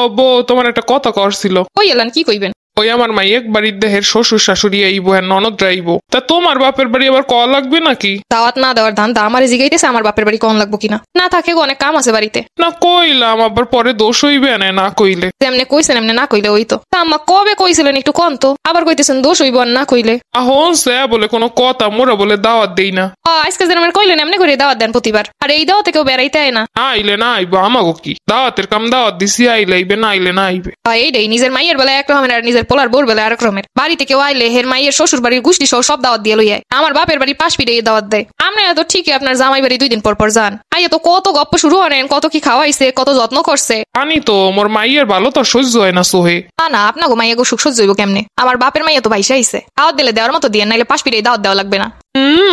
ও বউ, তোমার একটা কথা করছিল। ওই এলান কি কইবেন? ওই আমার মাই এক বাড়ির দেহের শ্বশুর শাশুড়ি আইবো, হ্যাঁ ননদ আইবো, তা তোমার বাপের বাড়ি আবার কল লাগবে নাকি? দাওয়াত না দেওয়ার ধান্দা আমারে জিগাইতেছে আমার বাপের বাড়ি কোন লাগবো কিনা। না থাকে অনেক কাম আছে বাড়িতে। না কইলাম, আবার পরে দোষ হইবে না কইলে। যেমনে কইছেন এমনি না কইলে ওই তো। তা আম্মা কবে কইছিলেন একটু কন তো, আবার কইতেছেন দোষ হইব আর না কইলে। এখন সে বলে কোনো কথা, মোরা বলে দাওয়াত দেই না। আজকে যেন আমার কইলেন এমনি করে দাওয়াত দেন প্রতিবার, আর এই দাওয়াতে কেউ বেড়াইতে আয় না। আইলে না আইবো, আমাগো কি দাওয়াতের কাম? দাওয়াত দিছি, আইলে আইবে, না আইলে না আইবে। এইটাই, নিজের মাইয়ের বেলায় এক রকমের আর নিজের পোলার বোর বেলায় আরেক রকমের। বাড়িতে কেউ আইলে হের মাইয়ের শ্বশুর বাড়ির গোষ্ঠী সহ সব দাওয়াত দিয়ে লই আয়। আমার বাপের বাড়ি পাশ ফিরে দাওয়াত দেয়। আপনারা তো ঠিকই আপনার জামাই বাড়ি 2 দিন পর পর যান। আইয়া তো কত গপ্প শুরু করেন, কত কি খাওয়াইছে, কত যত্ন করছে। জানি তো, মোর মাইয়ের ভালো তো সহ্য হয় না সোহে। না আপনাকে মাইয়া গো সুখ সহ্য হইব কেমনে? আমার বাপের মাইয়া তো ভাইসা আইছে, দাওয়াত দিলে দেওয়ার মতো দিয়ে, নাইলে পাশ ফিরে দাওয়াত দেওয়া লাগবে না।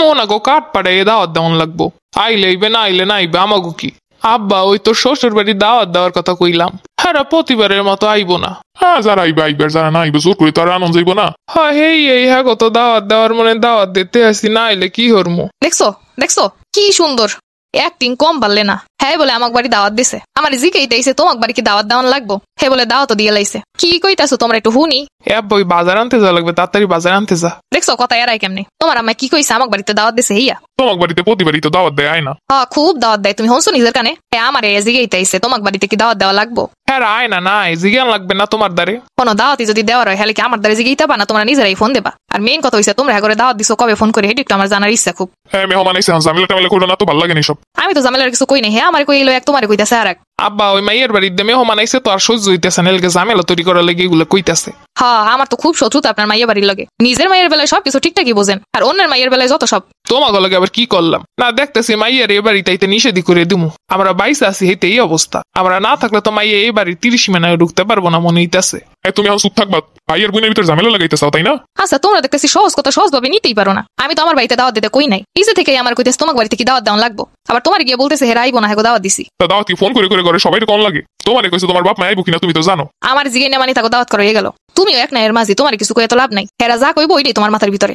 ও না গো, কাঠ পাড়াই দাওয়াত দেওয়ান লাগবো। আইলে আইবে, না আইলে না আইবে, আমাগো কি। আব্বা, ওই তোর শ্বশুর বাড়ি দাওয়াত দেওয়ার কথা কইলাম, হ্যাঁ প্রতিবারের মতো আইবো না। হ্যাঁ, যারা আইবে আইবে, যারা না আইবে জোর করে তো আর আনন্দ যাইব না। হ্যাঁ এই হ্যাঁ গো, তো দাওয়াত দেওয়ার মনে দাওয়াত দিতে আসি, না আইলে কি হরমু। দেখছো কি সুন্দর অ্যাক্টিং, কম পারলে না। হ্যাঁ বলে আমাক বাড়ি দাওয়াত দিছে, আমার জিকেইতেছে তোমাক বাড়ি কি দাওয়াত দেওয়ান লাগবো। হে বলে দাওয়াত দিয়ে লাইছে। কি কইতাছো তোমরা একটু হুনি? বই বাজার আনতে যা লাগবে, তাড়াতাড়ি বাজার আনতে যা। দেখছো কথা এরাই কেমনে। তোমার আম্মা কি কইছে আমাক বাড়িতে দাওয়াত দিছে হইয়া? তোমাক বাড়িতে প্রতিবারই তো দাওয়াত দেয় না? হ্যাঁ খুব দাওয়াত দেয়, তুমি হনছো নিজের কানে? আমার জিকেইতেছে তোমাক বাড়িতে কি দাওয়াত দেওয়া লাগবো? হ্যাঁ আয় না, নাই জিজ্ঞান লাগবে না তোমার দ্বারে। কোনো দাওয়াতি যদি দেওয়ার হয় হলে কি আমার দ্বারে জিগাইতে পাবা না? তোমরা নিজেরাই ফোন দেবা। আর মেইন কথা হইছে তোমরা করে দাওয়াত দিছো কবে ফোন করে, এটা একটু আমার জানার ইচ্ছা খুব। হ্যাঁ মেহমান আইছে, ঝামেলা টামেলা করো না তো, ভালো লাগে না সব। আমি তো ঝামেলার কিছু কই নাই। হ্যাঁ আমার কইলো এক, তোমার কইতাছে আর এক। আব্বা, ওই মাইয়ের বাড়িতে মেহমান আইছে তো আর সহ্য হইতেছে না, এলকে ঝামেলা তৈরি করার লেগে এগুলো কইতাছে। হ্যাঁ আমার তো খুব শত্রুতা আপনার মাইয়ের বাড়ির লগে। নিজের মাইয়ের বেলায় সবকিছু ঠিকঠাকই বোঝেন, আর অন্যের মাইয়ের বেলায় যত সব। তোমাকে লগে আবার কি করলাম? না দেখতেছি মাইয়ের এ বাড়ি তাইতে নিষেধই করে দিমু। আমরা বাইসে আছি হেতে এই অবস্থা। আমরা না থাকলে তো মাইয়ে এই বাড়ির 30 মিনিটে ঢুকতে পারবো না মনে হইতাছে। তুমি এখন চুপ থাকবা, ভাইয়ের বোনের ভিতর ঝামেলা লাগাইতে চাও তাই না? আচ্ছা তোমরা দেখতেছি সহজ কথা সহজ ভাবে নিতেই পারো না। আমি তো আমার বাড়িতে দাওয়াত দিতে কই নাই, নিজে থেকে আমার কইতেছে তোমার বাড়িতে কি দাওয়াত দেওয়া লাগবো। আবার তোমার গিয়ে বলতেছে হেরা আইবো না, হেগো দাওয়াত দিছি। তা দাওয়াত কি ফোন করে করে করে সবাই কম লাগে? তোমার কইছে তোমার বাপ মা আইবো কিনা তুমি তো জানো। আমার জিগে না মানে তাকে দাওয়াত করে গেল। তুমিও এক না এর মাঝে, তোমার কিছু কয়ে তো লাভ নাই। হেরা যা কইবো ওইটাই তোমার মাথার ভিতরে।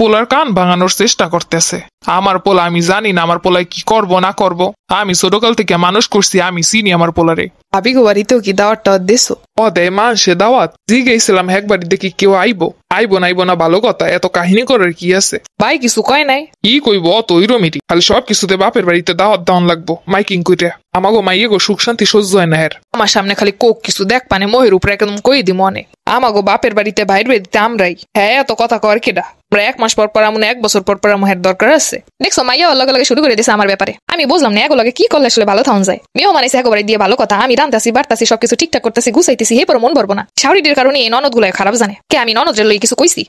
পোলার কান ভাঙানোর চেষ্টা করতেছে। আমার পোলা, আমি জানি না আমার পোলায় কি করব না করব। আমি ছোটকাল থেকে মানুষ করছি, আমি চিনি আমার পোলারে। ভাবি গো বাড়িতেও কি দাওয়াত টাওয়াত দিছো? দেয় মানুষে দাওয়াত জিগেছিলাম, এক বাড়ি দেখি কেউ আইবো আইবো না ভালো কথা, এত কাহিনী করার কি আছে? ভাই কিছু কয় নাই? কি কইব অত ইরমিরি, খালি সব কিছুতে বাপের বাড়িতে দাওয়াত দাওয়ান লাগবো মাইকিং কইরা। আমাগো মাইয়ে গো সুখ শান্তি সহ্য হয় না। আমার সামনে খালি কোক কিছু দেখ পানে মোহের উপরে একদম কই দি মনে। আমাগো বাপের বাড়িতে বাইর বাড়িতে আমরাই। হ্যাঁ এত কথা কর কেডা? আমরা 1 মাস পর পর আমনে 1 বছর পর পর মোহের দরকার আছে। দেখছো মাইয়া লগে লগে শুরু করে দিছে আমার ব্যাপারে। আমি বুঝলাম না এগুলোকে কি করলে আসলে ভালো থাউন যায়। মেয়েও মানেছে একেবারে দিয়ে ভালো কথা, আমি রান্তাছি বাড়তাছি সবকিছু ঠিকঠাক করতেছি গুছাইতেছি, হে পর মন ভরবো না। শাওরিটির কারণে এই ননদ গুলো খারাপ জানে। কে আমি ননদের লই কিছু কইছি?